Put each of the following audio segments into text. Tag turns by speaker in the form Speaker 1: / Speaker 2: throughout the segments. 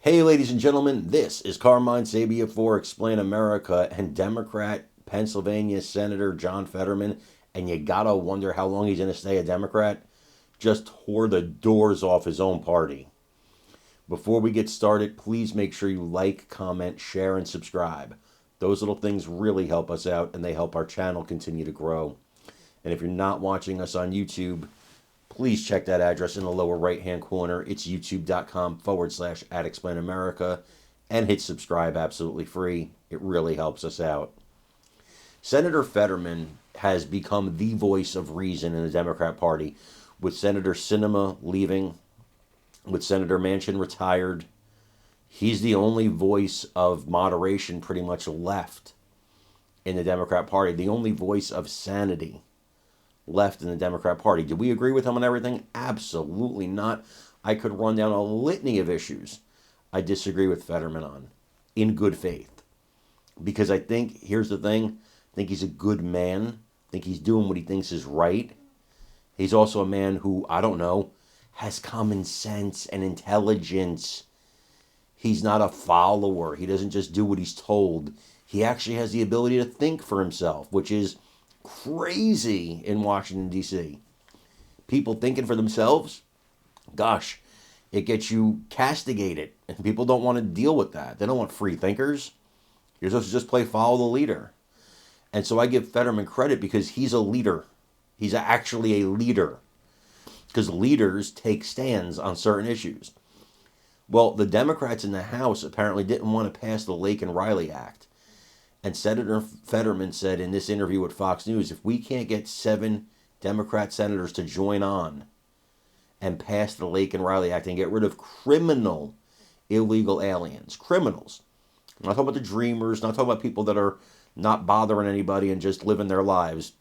Speaker 1: Hey, ladies and gentlemen, this is Carmine Sabia for Explain America, and Democrat Pennsylvania Senator John Fetterman, and you gotta wonder how long he's gonna stay a Democrat, just tore the doors off his own party. Before we get started, please make sure you like, comment, share, and subscribe. Those little things really help us out, and they help our channel continue to grow. And if you're not watching us on YouTube, please check that address in the lower right-hand corner. It's youtube.com/@explainamerica, and hit subscribe absolutely free. It really helps us out. Senator Fetterman has become the voice of reason in the Democrat Party, with Senator Sinema leaving, with Senator Manchin retired. He's the only voice of moderation pretty much left in the Democrat Party, the only voice of sanity left in the Democrat Party. Do we agree with him on everything? Absolutely not. I could run down a litany of issues I disagree with Fetterman on, in good faith. Because I think, here's the thing, I think he's a good man. I think he's doing what he thinks is right. He's also a man who, I don't know, has common sense and intelligence. He's not a follower. He doesn't just do what he's told. He actually has the ability to think for himself, which is crazy in Washington, D.C. People thinking for themselves, gosh, it gets you castigated. And people don't want to deal with that. They don't want free thinkers. You're supposed to just play follow the leader. And so I give Fetterman credit because he's a leader. He's actually a leader. Because leaders take stands on certain issues. Well, the Democrats in the House apparently didn't want to pass the Laken Riley Act. And Senator Fetterman said in this interview with Fox News, if we can't get 7 Democrat senators to join on and pass the Laken Riley Act and get rid of criminal illegal aliens, criminals, I'm not talking about the dreamers, not talking about people that are not bothering anybody and just living their lives.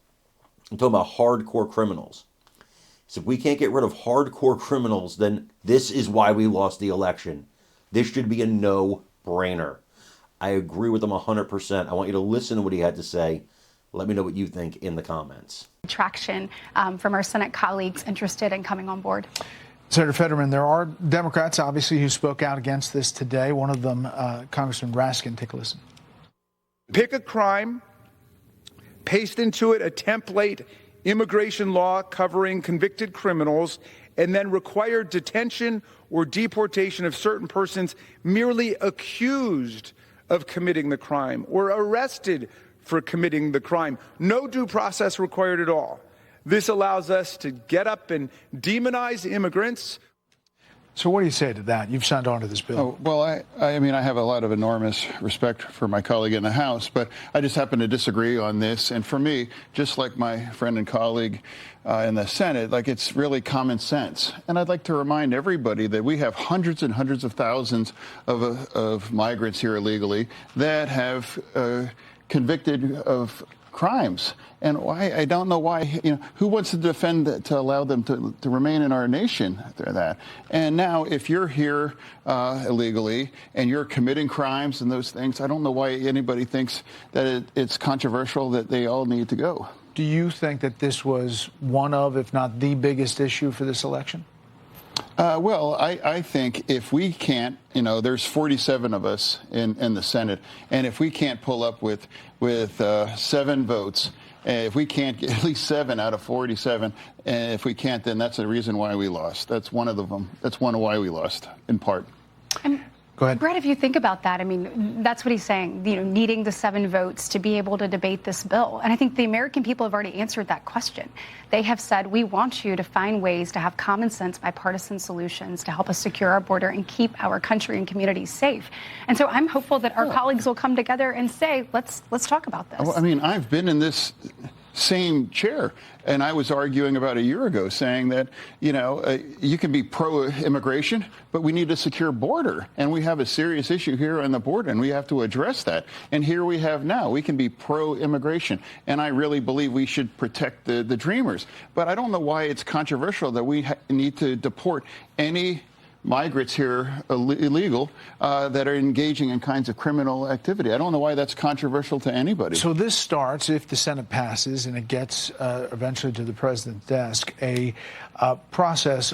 Speaker 1: I'm talking about hardcore criminals. So if we can't get rid of hardcore criminals, then this is why we lost the election. This should be a no-brainer. I agree with him 100%. I want you to listen to what he had to say. Let me know what you think in the comments.
Speaker 2: Traction from our Senate colleagues interested in coming on board.
Speaker 3: Senator Fetterman, there are Democrats, obviously, who spoke out against this today. One of them, Congressman Raskin. Take a listen.
Speaker 4: Pick a crime, paste into it a template immigration law covering convicted criminals, and then require detention or deportation of certain persons merely accused of committing the crime or arrested for committing the crime. No due process required at all. This allows us to get up and demonize immigrants.
Speaker 3: So what do you say to that? You've signed on to this bill.
Speaker 5: Oh, well, I mean, I have a lot of enormous respect for my colleague in the House, but I just happen to disagree on this. And for me, just like my friend and colleague in the Senate, like, it's really common sense. And I'd like to remind everybody that we have hundreds and hundreds of thousands of migrants here illegally that have convicted of crimes. And why, I don't know why, who wants to defend to allow them to remain in our nation? That. And now, if you're here illegally and you're committing crimes and those things, I don't know why anybody thinks that it's controversial that they all need to go.
Speaker 3: Do you think that this was one of, if not the biggest issue for this election?
Speaker 5: Well, I think if we can't, there's 47 of us in the Senate, and if we can't pull up with 7 votes, if we can't get at least 7 out of 47, and if we can't, then that's the reason why we lost. That's one of them. That's one of why we lost, in part.
Speaker 3: Go ahead.
Speaker 2: Brett, if you think about that, I mean, that's what he's saying, needing the 7 votes to be able to debate this bill. And I think the American people have already answered that question. They have said, we want you to find ways to have common sense, bipartisan solutions to help us secure our border and keep our country and communities safe. And so I'm hopeful that our colleagues will come together and say, let's talk about this.
Speaker 5: Well, I mean, I've been in this same chair, and I was arguing about a year ago saying that, you can be pro-immigration, but we need a secure border, and we have a serious issue here on the border, and we have to address that. And here we have now, we can be pro-immigration, and I really believe we should protect the dreamers. But I don't know why it's controversial that we need to deport any migrants here illegal that are engaging in kinds of criminal activity. I don't know why that's controversial to anybody.
Speaker 3: So this starts, if the Senate passes and it gets eventually to the president's desk, a process